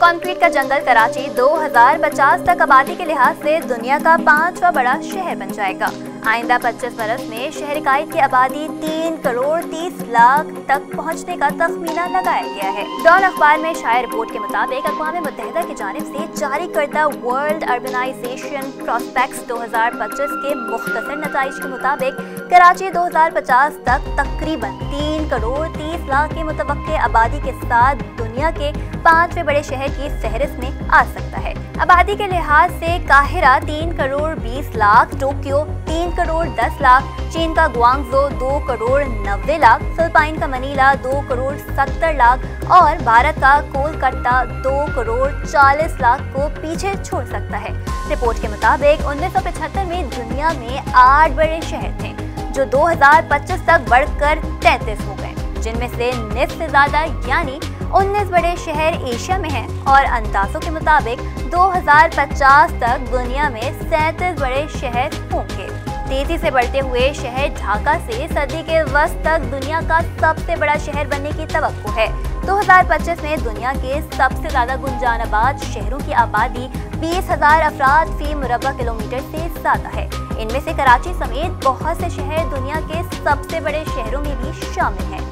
Concrete का जंगल कराची 2050 तक आबादी के लिहाज से दुनिया का 5वां बड़ा शहर बन जाएगा। आइंदा 25 बरस में शहर-ए-कायद की आबादी 3 करोड़ 30 लाख तक पहुंचने का तखमीना लगाया गया है। डॉन अखबार में शाया रिपोर्ट के मुताबिक अक़वाम मुत्तहिदा की जानिब से जारी करदा वर्ल्ड अर्बनाइजेशन प्रॉस्पेक्ट्स 2025 के मुख्तसर नताइज के मुताबिक कराची 2050 तक तकरीबन 3 करोड़ 30 लाख की मुतवक्के आबादी के साथ दुनिया के 5वें बड़े शहर की फहरिस्त में आ सकता है। आबादी के लिहाज से काहिरा 3 करोड़ 20 लाख, टोक्यो 3 करोड़ 10 लाख, चीन का ग्वांगझो 2 करोड़ 90 लाख, फिलिपाइन का मनीला 2 करोड़ 70 लाख और भारत का कोलकाता 2 करोड़ 40 लाख को पीछे छोड़ सकता है। रिपोर्ट के मुताबिक 1975 में दुनिया में 8 बड़े शहर थे जो 2025 तक बढ़कर 33 हो गए, जिनमें से निस्फ से ज्यादा यानी 19 बड़े शहर एशिया में हैं और अंदाजों के मुताबिक 2050 तक दुनिया में 37 बड़े शहर होंगे। तेजी से बढ़ते हुए शहर ढाका से सदी के वस्त तक दुनिया का सबसे बड़ा शहर बनने की तवक्को है। 2025 में दुनिया के सबसे ज्यादा गुंजानाबाद शहरों की आबादी 20,000 अफराद फी मुरब्बा किलोमीटर से ज्यादा है। इनमें से कराची समेत बहुत से शहर दुनिया के सबसे बड़े शहरों में भी शामिल हैं,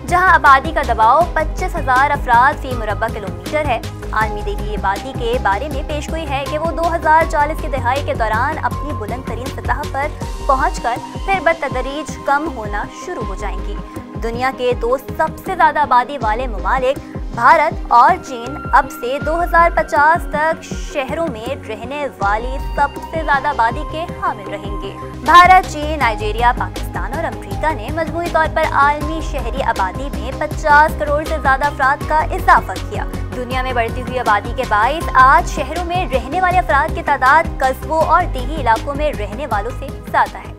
जहां आबादी का दबाव 25,000 अफराद फी मुरब्बा किलोमीटर है। आलमी दिली आबादी के बारे में पेशगोई है कि वो 2040 की दहाई के दौरान अपनी बुलंद तरीन सतह पर पहुंचकर फिर बतदरीज कम होना शुरू हो जाएंगी। दुनिया के 2 सबसे ज्यादा आबादी वाले ममालिक भारत और चीन अब से 2050 तक शहरों में रहने वाली सबसे ज्यादा आबादी के हामिल रहेंगे। भारत, चीन, नाइजीरिया, पाकिस्तान और अमेरिका ने मजमूई तौर पर आलमी शहरी आबादी में 50 करोड़ से ज्यादा अफराद का इजाफा किया। दुनिया में बढ़ती हुई आबादी के बाइस आज शहरों में रहने वाले अफराद की तादाद कस्बों और देही इलाकों में रहने वालों से ज्यादा है।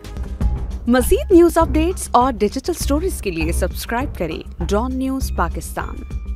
मज़ीद न्यूज़ अपडेट्स और डिजिटल स्टोरीज के लिए सब्सक्राइब करें डॉन न्यूज़ पाकिस्तान।